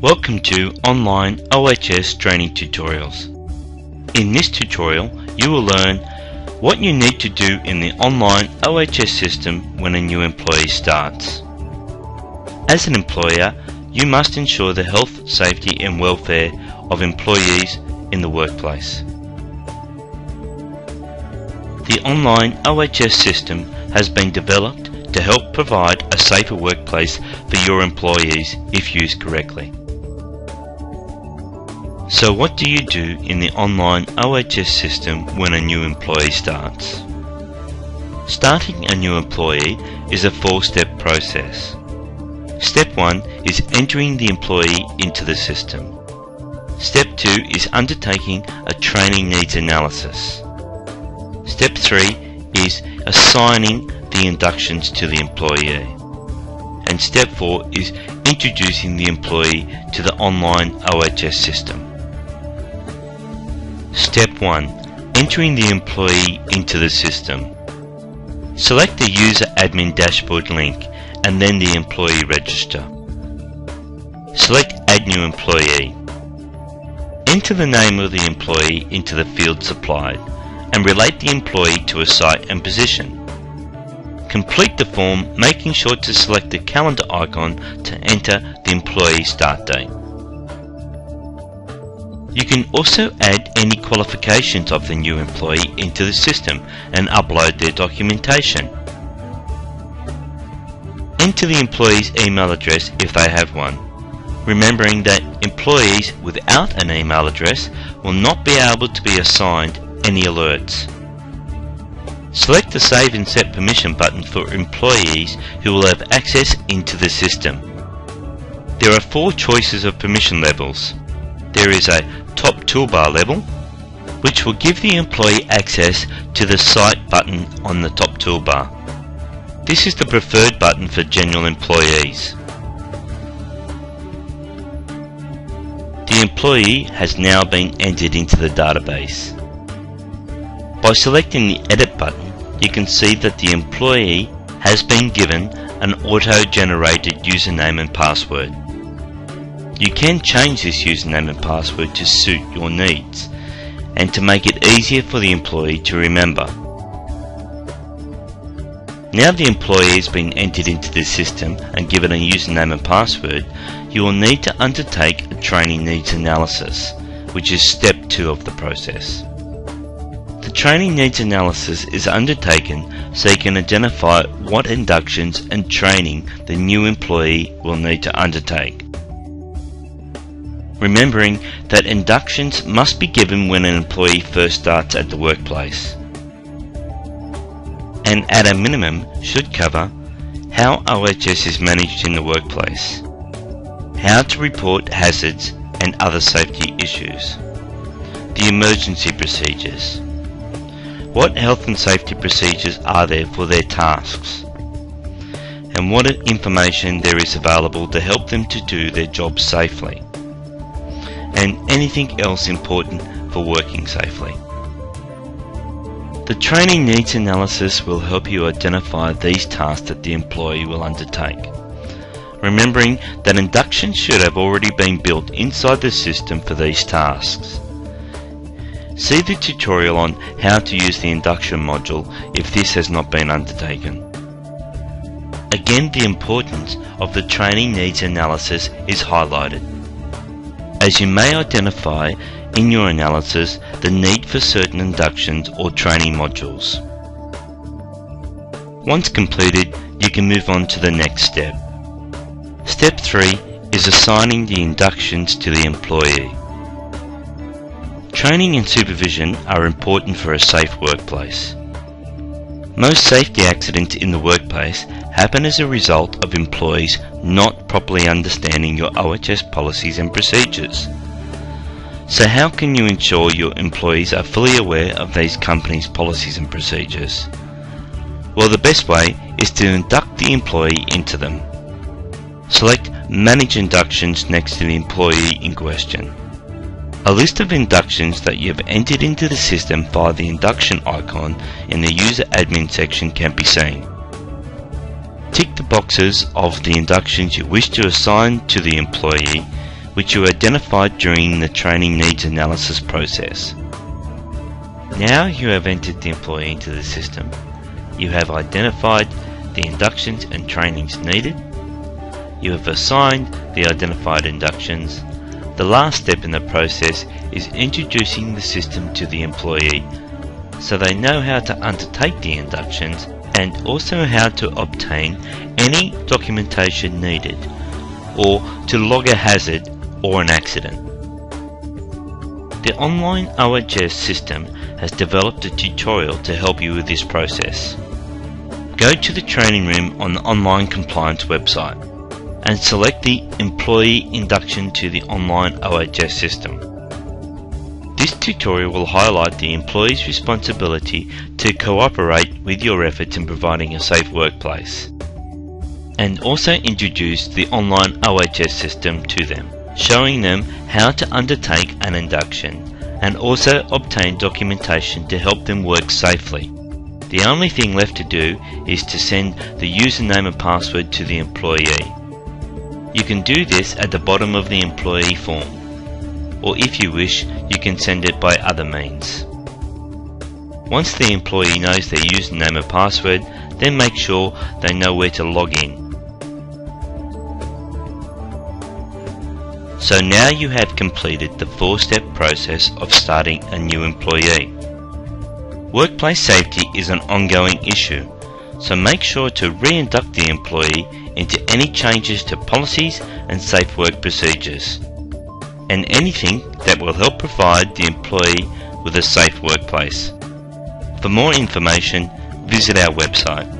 Welcome to Online OHS training tutorials. In this tutorial, you will learn what you need to do in the Online OHS system when a new employee starts. As an employer, you must ensure the health, safety and welfare of employees in the workplace. The Online OHS system has been developed to help provide a safer workplace for your employees if used correctly. So what do you do in the Online OHS system when a new employee starts? Starting a new employee is a four-step process. Step 1 is entering the employee into the system. Step 2 is undertaking a training needs analysis. Step 3 is assigning the inductions to the employee. And Step 4 is introducing the employee to the Online OHS system. Step 1. Entering the employee into the system. Select the User Admin Dashboard link and then the Employee Register. Select Add New Employee. Enter the name of the employee into the field supplied and relate the employee to a site and position. Complete the form, making sure to select the calendar icon to enter the employee start date. You can also add any qualifications of the new employee into the system and upload their documentation. Enter the employee's email address if they have one, remembering that employees without an email address will not be able to be assigned any alerts. Select the Save and Set Permission button for employees who will have access into the system. There are 4 choices of permission levels. There is a top toolbar level, which will give the employee access to the Site button on the top toolbar. This is the preferred button for general employees. The employee has now been entered into the database. By selecting the Edit button, you can see that the employee has been given an auto-generated username and password. You can change this username and password to suit your needs and to make it easier for the employee to remember. Now the employee has been entered into the system and given a username and password, you will need to undertake a training needs analysis, which is step 2 of the process. The training needs analysis is undertaken so you can identify what inductions and training the new employee will need to undertake. Remembering that inductions must be given when an employee first starts at the workplace, and at a minimum should cover how OHS is managed in the workplace, how to report hazards and other safety issues, the emergency procedures, what health and safety procedures are there for their tasks, and what information there is available to help them to do their jobs safely, and anything else important for working safely. The training needs analysis will help you identify these tasks that the employee will undertake, remembering that induction should have already been built inside the system for these tasks. See the tutorial on how to use the induction module if this has not been undertaken. Again, the importance of the training needs analysis is highlighted, as you may identify in your analysis the need for certain inductions or training modules. Once completed, you can move on to the next step. Step 3 is assigning the inductions to the employee. Training and supervision are important for a safe workplace. Most safety accidents in the workplace happen as a result of employees not properly understanding your OHS policies and procedures. So how can you ensure your employees are fully aware of these company's policies and procedures? Well, the best way is to induct the employee into them. Select Manage Inductions next to the employee in question. A list of inductions that you have entered into the system via the induction icon in the User Admin section can be seen. Tick the boxes of the inductions you wish to assign to the employee which you identified during the training needs analysis process. Now you have entered the employee into the system. You have identified the inductions and trainings needed. You have assigned the identified inductions. The last step in the process is introducing the system to the employee so they know how to undertake the inductions and also how to obtain any documentation needed or to log a hazard or an accident. The Online OHS system has developed a tutorial to help you with this process. Go to the training room on the Online Compliance website and select the Employee Induction to the Online OHS system. This tutorial will highlight the employee's responsibility to cooperate with your efforts in providing a safe workplace, and also introduce the Online OHS system to them, showing them how to undertake an induction and also obtain documentation to help them work safely. The only thing left to do is to send the username and password to the employee. You can do this at the bottom of the employee form, or if you wish, you can send it by other means. Once the employee knows their username and password, then make sure they know where to log in. So now you have completed the 4-step process of starting a new employee. Workplace safety is an ongoing issue, so make sure to re-induct the employee into any changes to policies and safe work procedures, and anything that will help provide the employee with a safe workplace. For more information, visit our website.